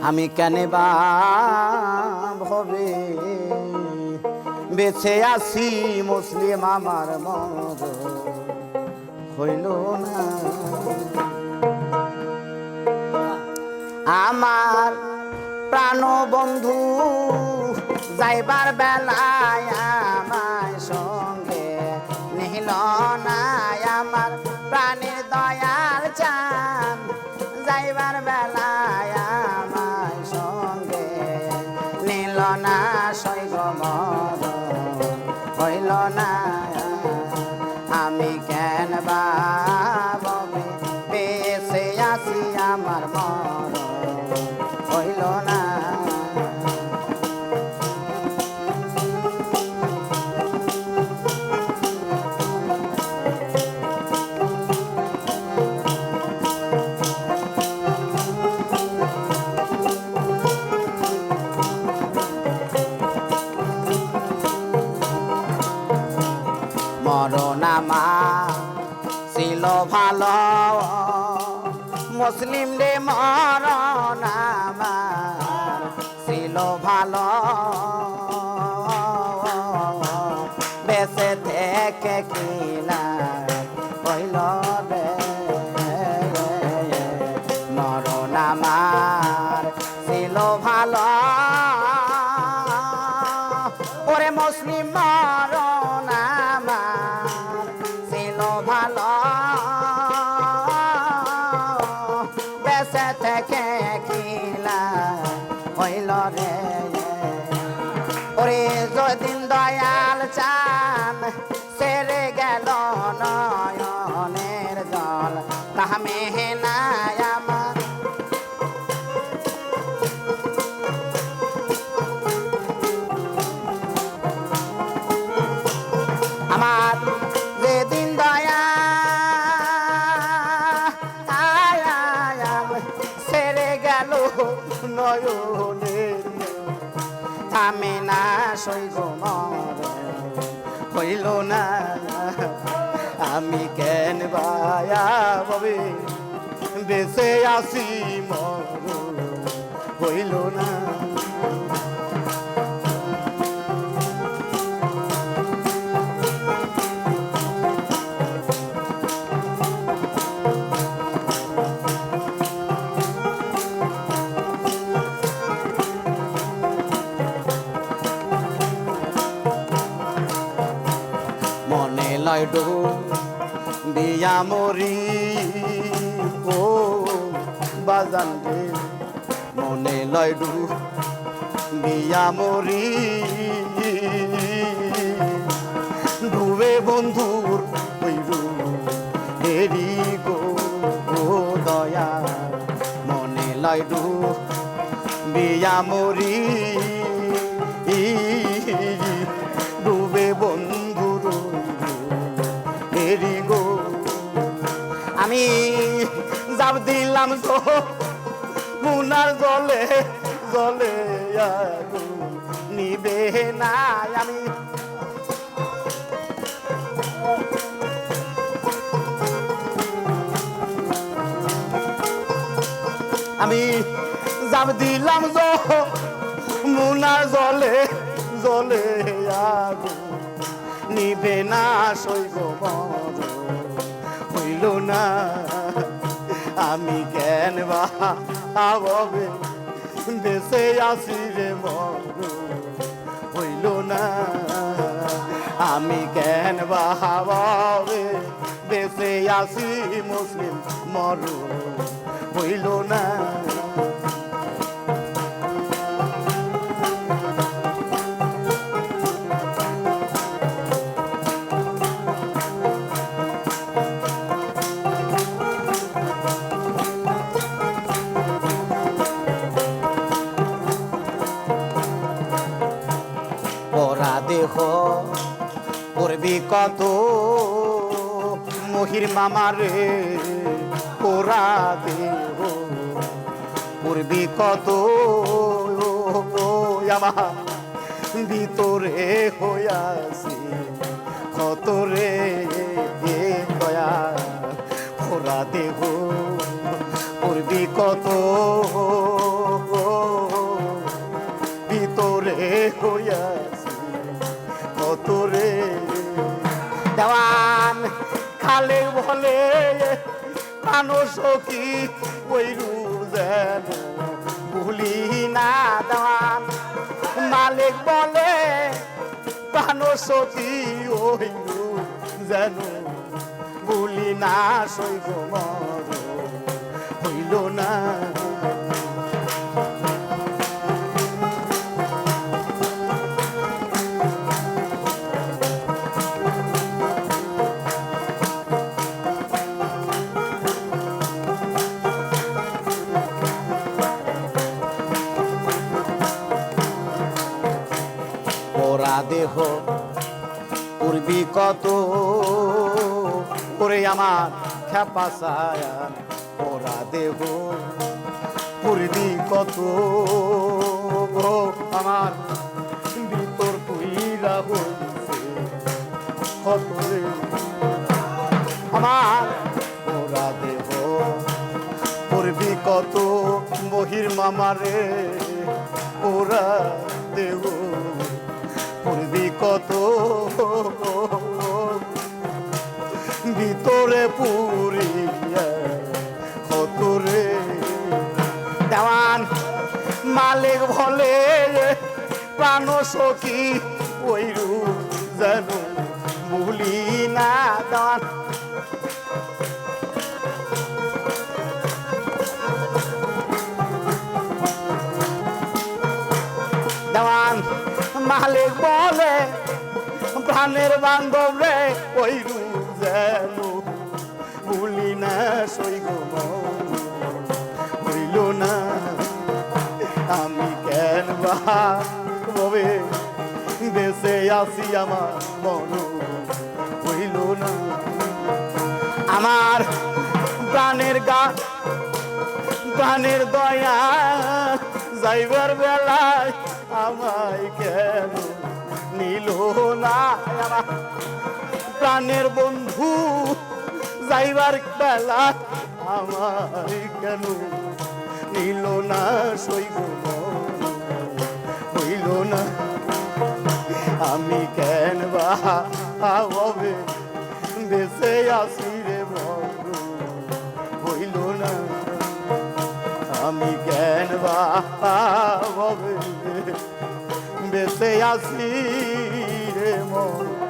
আমি কেন বা ভবে বেছে আসি মুসলিম আমার মর হইল না। আমার প্রাণ বন্ধু যাইবার বেলায় আমায় সঙ্গে নিল না। আমার প্রাণের দয়াল চান যাইবার বেলায় আমায় সঙ্গে নিল না। সৈগমর হইল না। আমি কেন বা বেঁচে আসি আমার মর হইল না। মরণ আমার ছিল ভালো মুসলিম রে, মরণ আমার ছিল ভালো। বেঁচে থেকে কিনা হইল রে। মরণ আমার ছিল ভালো ওরে মুসলিম, মরণ আমার ছিল ভালো। বেঁচে থেকে কিলা হইল রে। ওরে যদিন দয়াল চান সেরে গেল নয়নের জল তাহা মেহনায় আমার। আমার যেদিন দয়াল সেরে গেল নয়নের থামে না। সৈগমর হইল না। আমি কেন বায়া ববে বেঁচে আসি মর হইল না। মনে লাইডো বিয়া মরি ও বাজান রে। মনে লাইডো বিয়া মরি ডুবে বন্ধুর হইরু হেরি গো দয়া। মনে লাইডো বিয়া মরি ডুবে বন্ধুর হেরি গো। আমি যাব দিলাম মুনার জলে জলে নিবে না। আমি যাব দিলাম মুনার জলে জলে নিবে না। সৈগমর হইল না। আমি কেন বা ভবে বেঁচে আসি রে মর হইল না। আমি কেন বা ভবে বেঁচে আসি মুসলিম মর হইল না। পরা দেহ করবি কত মহির মামারে। পরা দেহ করবি কত আমার ভিতরে হইয়াছি কত রে দয়া। পরা দেহ করবি কত প্রাণ সখী ওই রূপ যেন ভুলি না দেওয়ান মালিক বলে প্রাণ সখী ওই রূপ যেন ভুলি না সইব মর হইল না ওরা দেহ পূর্বী কত ওরে আমার খেপা ছায়া ওরা দেহ পূর্বী কত আমার ভিতর পুইরা হইছে কত রে আমার ওরা দেহ পূর্বী কত বহির মামারে ওরা দেহ পূর্বী কত ভিতরে পুরিয়া কত রে দেওয়ান মালিক বলে প্রাণ সখী ওই রূপ যেন ভুলি না দেওয়ান দেওয়ান মালিক বলে প্রাণের বান্ধব রে ওই রূপ যেন ভুলি না সইগ হইল না আমি কেন ভাবে দেশে আসি আমার মন হইল না আমার প্রাণের গা প্রাণের দয়া যাইবার বেলায় আমায় কেন নিল না আমার প্রাণের বন্ধু যাইবার বেলা আমায় কেন নিল না সইব হইল না আমি কেন ভাবে দেশে আসি রে বন্ধু হইল না আমি কেন ভাবে বেঁচে আসি রে মন